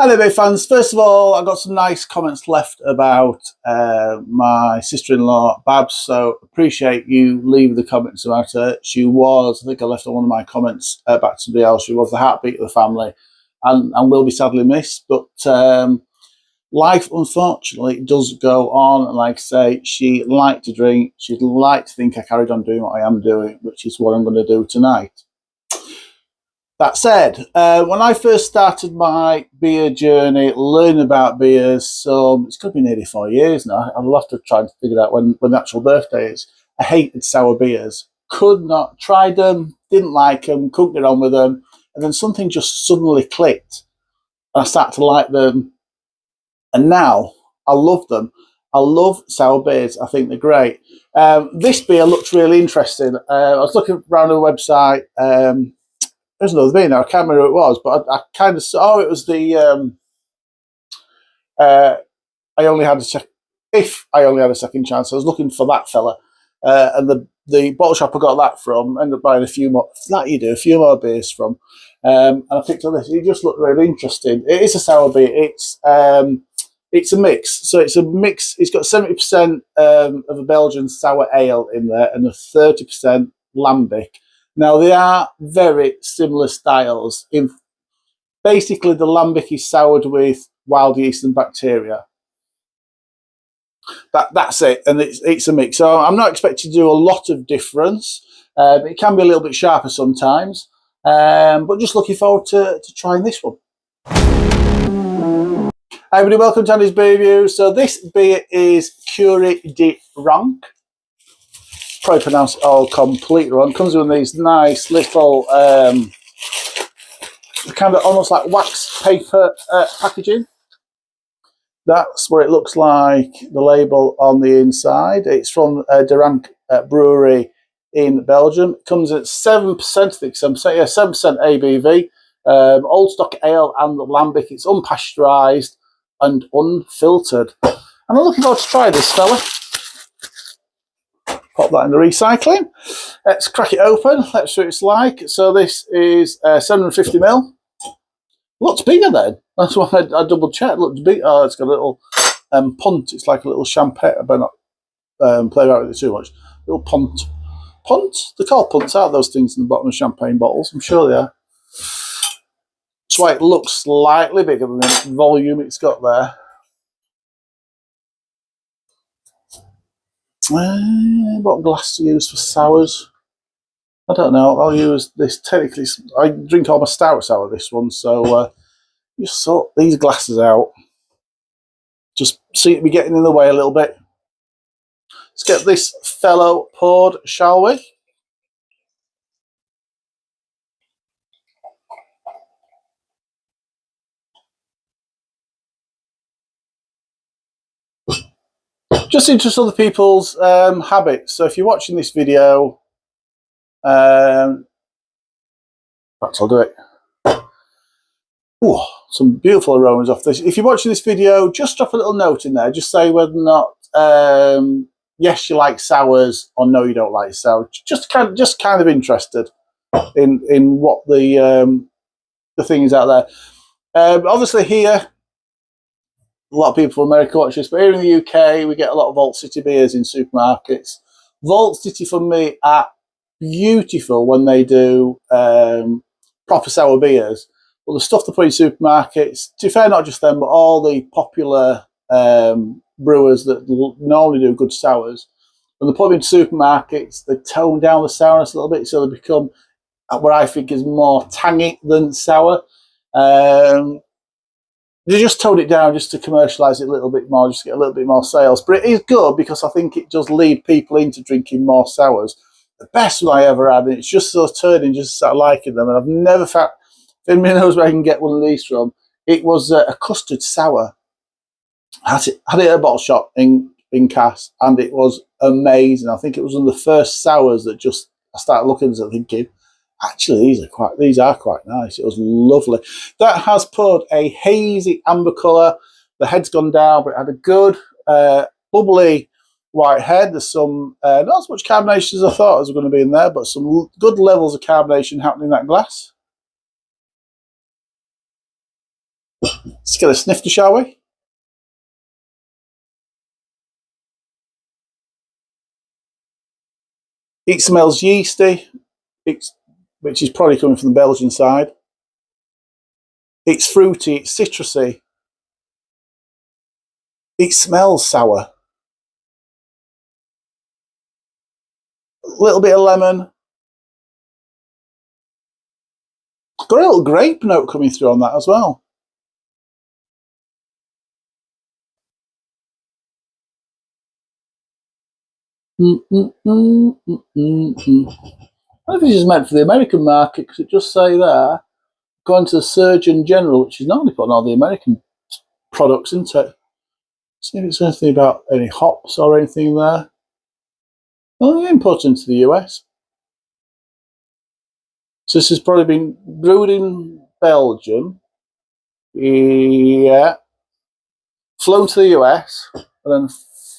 Hello, fans. First of all, I got some nice comments left about my sister-in-law, Babs, so appreciate you leaving the comments about her. She was, I think I left on one of my comments back to somebody else, she was the heartbeat of the family and will be sadly missed. But life, unfortunately, does go on. And like I say, she liked to drink. She'd like to think I carried on doing what I am doing, which is what I'm going to do tonight. That said, when I first started my beer journey, learning about beers, so it's going to be nearly 4 years now. I'd love to try and figure out when the actual birthday is. I hated sour beers. Could not, tried them, didn't like them, couldn't get on with them. And then something just suddenly clicked. And I started to like them. And now I love them. I love sour beers. I think they're great. This beer looks really interesting. I was looking around the website. There's another beer now. I can't remember who it was, but I kind of saw. Oh, it was the. I only had a second. If I only had a second chance, I was looking for that fella, and the bottle shop I got that from. Ended up buying a few more. That you do a few more beers from, and I picked up this. It just looked really interesting. It is a sour beer. It's a mix. So it's a mix. It's got 70% of a Belgian sour ale in there and a 30% lambic. Now, they are very similar styles. Basically, the lambic is soured with wild yeast and bacteria. That's it, and it's a mix. So I'm not expecting to do a lot of difference. It can be a little bit sharper sometimes, but just looking forward to trying this one. Hi everybody, welcome to Andy's Beer Review. So this beer is Cuvée De Ranke. Probably pronounce it all completely wrong. Comes with these nice little kind of almost like wax paper packaging. That's what it looks like, the label on the inside. It's from De Ranke Brewery in Belgium. It comes at 7%, I think, 7% ABV. Old stock ale and lambic. It's unpasteurised and unfiltered. And I'm looking forward to try this, fella. Pop that in the recycling. Let's crack it open. Let's see what it's like. So this is 750ml. Looks bigger then. That's why I double checked. It looks big. Oh, it's got a little punt. It's like a little champagne. I better not play around with it too much. Little punt. Punt? They're called punts, aren't those things in the bottom of champagne bottles? I'm sure they are. That's why it looks slightly bigger than the volume it's got there. What glass to use for sours? I don't know. I'll use this. Technically, I drink all my stouts out of this one, so just sort these glasses out. Just seem to be getting in the way a little bit. Let's get this fellow poured, shall we? Just into other people's habits. So if you're watching this video, perhaps I'll do it. Ooh, some beautiful aromas off this. If you're watching this video, just drop a little note in there. Just say whether or not yes, you like sours, or no, you don't like sours. Just kind of interested in what the thing is out there. Obviously here, a lot of people from America watch this, but here in the UK, we get a lot of Vault City beers in supermarkets. Vault City for me are beautiful when they do proper sour beers. But the stuff they put in supermarkets, to be fair, not just them, but all the popular brewers that normally do good sours, when they put them in supermarkets, they tone down the sourness a little bit, so they become what I think is more tangy than sour. They just tone it down just to commercialise it a little bit more, just to get a little bit more sales. But it is good because I think it does lead people into drinking more sours. The best one I ever had, and it's just sort of turning, just start liking them. And I've never found, if anybody knows where I can get one of these from, it was a custard sour. I had it at a bottle shop in Cass, and it was amazing. I think it was one of the first sours that just I started looking at it thinking, actually, these are quite nice. It was lovely. That has put a hazy amber colour. The head's gone down, but it had a good bubbly white head. There's some not as much carbonation as I thought was going to be in there, but some good levels of carbonation happening in that glass. Let's get a snifter, shall we? It smells yeasty, which is probably coming from the Belgian side. It's fruity, it's citrusy. It smells sour. A little bit of lemon. Got a little grape note coming through on that as well. I don't think this is meant for the American market because it just say there, going to the Surgeon General, which is normally putting all the American products into it. See if it's anything about any hops or anything there. Well, they're imported into the US. So this has probably been brewed in Belgium. Yeah. Flown to the US and then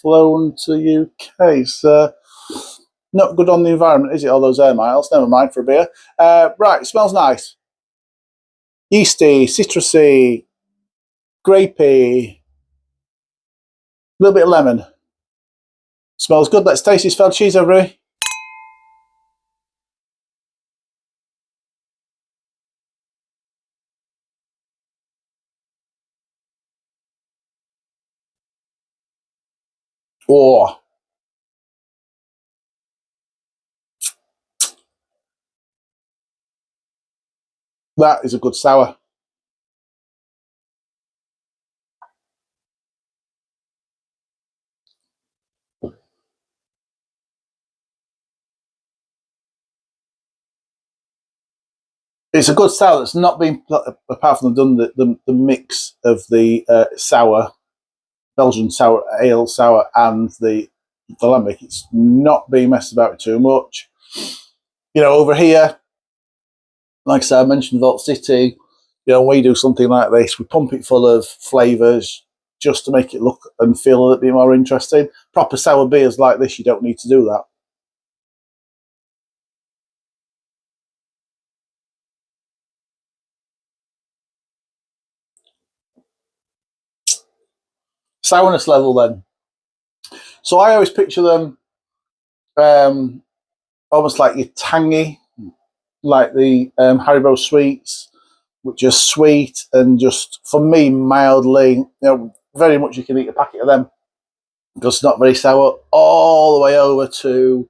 flown to the UK. So not good on the environment, is it? All those air miles. Never mind for a beer. Right, it smells nice. Yeasty, citrusy, grapey, a little bit of lemon. Smells good. Let's taste this fell cheese, everybody. Oh. That is a good sour. It's a good sour that's not been, apart from done the mix of the sour, Belgian sour, ale sour, and the lambic. It's not being messed about too much. You know, over here, like I said, I mentioned Vault City. You know, when we do something like this, we pump it full of flavours just to make it look and feel a little bit more interesting. Proper sour beers like this, you don't need to do that. Sourness level then. So I always picture them almost like your tangy, like the Haribo sweets, which are sweet and just, for me, mildly, you know, very much you can eat a packet of them. Just not very sour, all the way over to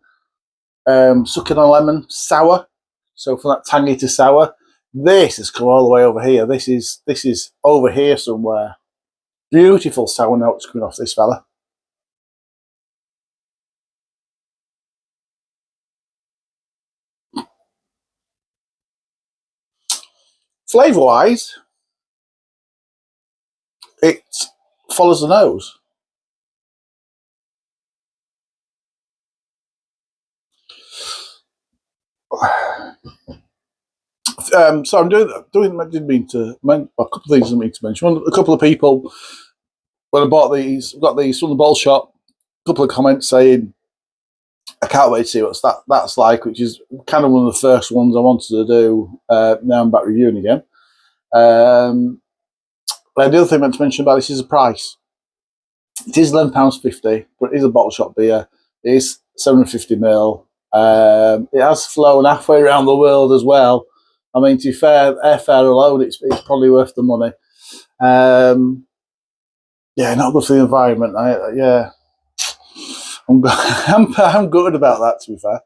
sucking on lemon, sour. So from that tangy to sour, this has come all the way over here. This is over here somewhere. Beautiful sour notes coming off this fella. Flavour wise, it follows the nose. So I'm doing. I didn't mean to. A couple of things I mean to mention. A couple of people when I bought these, got these from the ball shop. A couple of comments saying, "I can't wait to see what that's like," which is kind of one of the first ones I wanted to do. Now I'm back reviewing again. But the other thing I meant to mention about this is the price. It is £11.50, but it is a bottle shop beer. It is 750ml. It has flown halfway around the world as well. I mean, to be fair, airfare alone, it's probably worth the money. Yeah, not good for the environment. Yeah, I'm good about that, to be fair.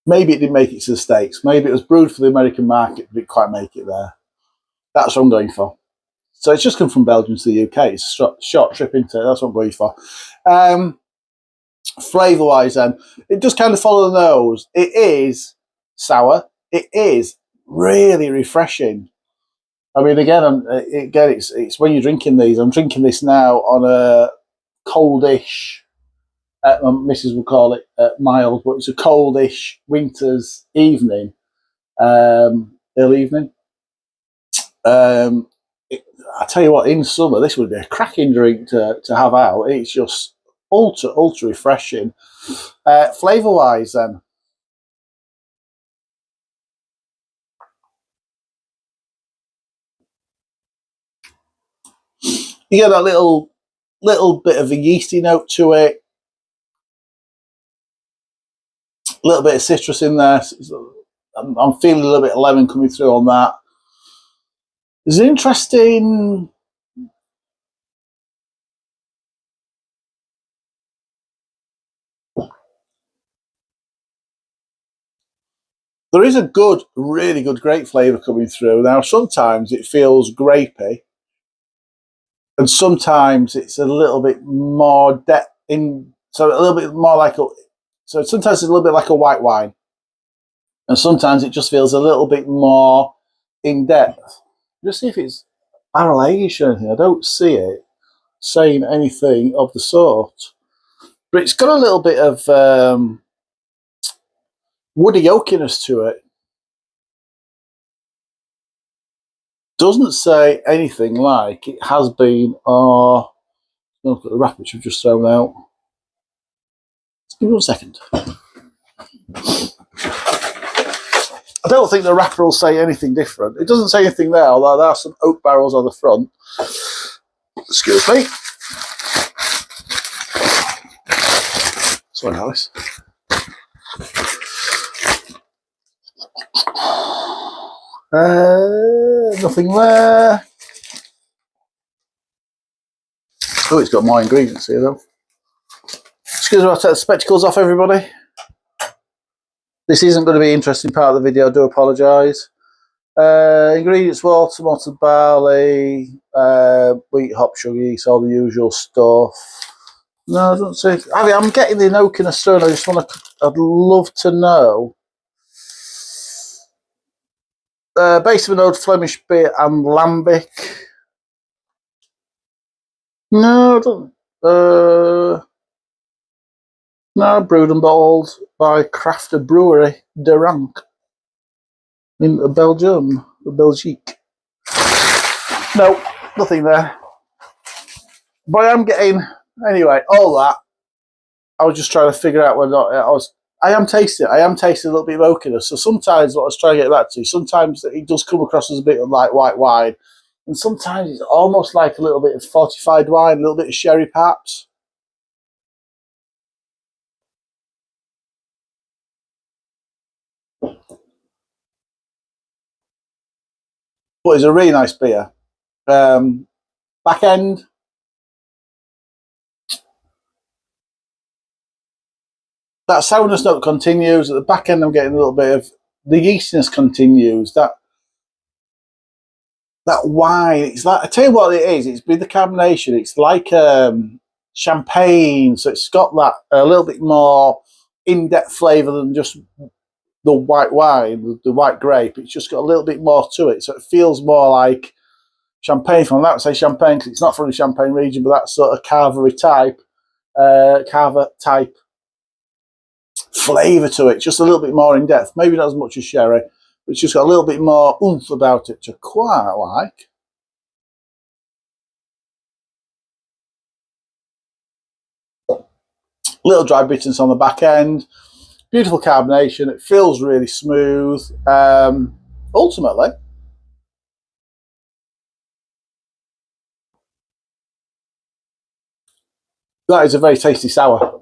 Maybe it didn't make it to the States. Maybe it was brewed for the American market, but it didn't quite make it there. That's what I'm going for. So it's just come from Belgium to the UK. It's a short trip into it. That's what I'm going for. Flavour wise, then, it does kind of follow the nose. It is sour. It is really refreshing. I mean, again, it's when you're drinking these. I'm drinking this now on a coldish. My missus would call it mild, but it's a coldish winter's evening, early evening. I tell you what, in summer, this would be a cracking drink to have out. It's just ultra refreshing. Flavour wise, then. You get that little bit of a yeasty note to it, a little bit of citrus in there. I'm feeling a little bit of lemon coming through on that. There's an interesting there is a really good grape flavour coming through. Now, sometimes it feels grapey, and sometimes it's a little bit more depth in, so a little bit more like a, so sometimes it's a little bit like a white wine, and sometimes it just feels a little bit more in depth. Just see if it's barrel aged or anything. I don't see it saying anything of the sort, but it's got a little bit of woody oakiness to it. Doesn't say anything like it has been, or look at the wrap which we've just thrown out. Just give me 1 second. I don't think the wrapper will say anything different. It doesn't say anything there, although there are some oak barrels on the front. Excuse me. Sorry, Alice. Nothing there. Oh, it's got more ingredients here though. Excuse me, I'll take the spectacles off, everybody. This isn't going to be an interesting part of the video, I do apologise. Ingredients: water, malted barley, wheat, hop, sugar, yeast, all the usual stuff. No, I don't see. I mean, I'm getting the oakiness through, and I just want to, I'd love to know. Base of an old Flemish beer and lambic. No, I don't. No, brewed and bottled by Brouwerij De Ranke in Belgium, Belgique. No, nothing there. But I am getting, anyway, all that. I was just trying to figure out whether or not I am tasting a little bit of oakiness. So sometimes what I was trying to get back to, sometimes it does come across as a bit of like white wine, and sometimes it's almost like a little bit of fortified wine, a little bit of sherry perhaps. But it's a really nice beer. Back end, that sourness note continues. At the back end, I'm getting a little bit of the yeastiness continues. That wine, it's like, I tell you what it is. It's been the carbonation. It's like champagne, so it's got that a little bit more in-depth flavour than just the white wine, the white grape. It's just got a little bit more to it, so it feels more like champagne. From that, I say champagne because it's not from the Champagne region, but that sort of carver type flavour to it. Just a little bit more in depth. Maybe not as much as sherry, but it's just got a little bit more oomph about it, which I quite like. Little dry bitterness on the back end. Beautiful carbonation. It feels really smooth. Ultimately, that is a very tasty sour.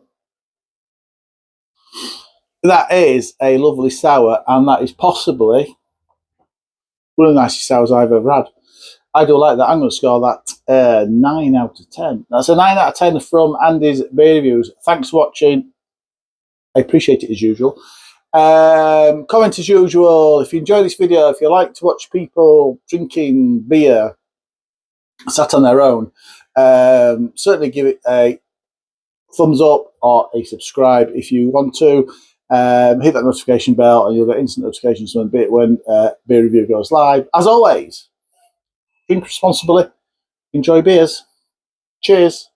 That is a lovely sour, and that is possibly one of the nicest sours I've ever had. I do like that. I'm going to score that 9 out of 10. That's a 9 out of 10 from Andy's Beer Reviews. Thanks for watching. I appreciate it as usual. Comment as usual. If you enjoy this video, if you like to watch people drinking beer sat on their own, certainly give it a thumbs up or a subscribe if you want to. Hit that notification bell and you'll get instant notifications when beer review goes live. As always, drink responsibly, enjoy beers. Cheers.